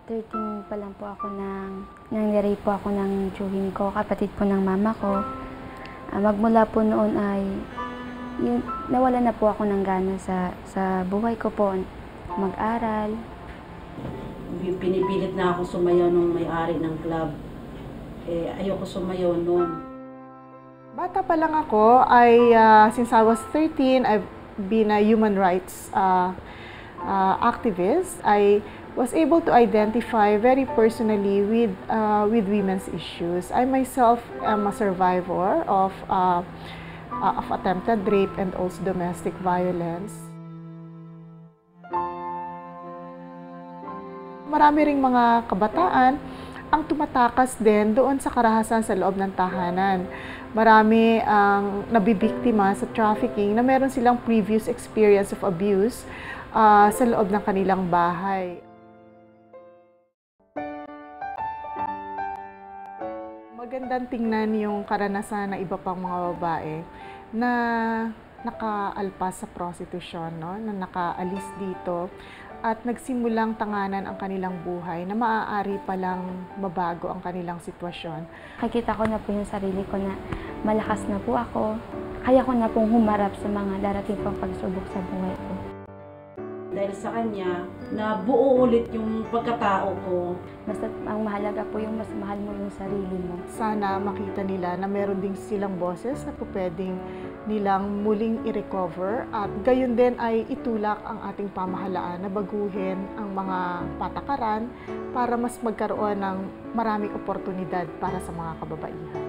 13 pa lang po ako nangyari po ako ng tiyuhin ko, kapatid po ng mama ko. Magmula po noon ay nawala na po ako ng gana sa buhay ko po, mag-aral. Pinipilit na ako sumayaw nung may-ari ng club. Ayoko sumayaw noon. Bata pa lang ako, since I was 13, I've been a human rights activist. I was able to identify very personally with women's issues. I myself am a survivor of attempted rape and also domestic violence. Marami ring mga kabataan ang tumatakas din doon sa karahasan sa loob ng tahanan. Marami ang nabibiktima sa trafficking na meron silang previous experience of abuse sa loob ng kanilang bahay. Magandang tingnan yung karanasan ng iba pang mga babae na nakaalpas sa prostitution, no? Na nakaalis dito at nagsimulang tanganan ang kanilang buhay na maaari palang mabago ang kanilang sitwasyon. Nakikita ko na po yung sarili ko na malakas na po ako. Kaya ko na pong humarap sa mga darating pang pagsubok sa buhay ko. Dahil sa kanya, nabuo ulit yung pagkatao ko. Basta ang mahalaga po yung mas mahal mo yung sarili mo. Sana makita nila na meron din silang boses na pwedeng nilang muling i-recover at gayon din ay itulak ang ating pamahalaan na baguhin ang mga patakaran para mas magkaroon ng maraming oportunidad para sa mga kababaihan.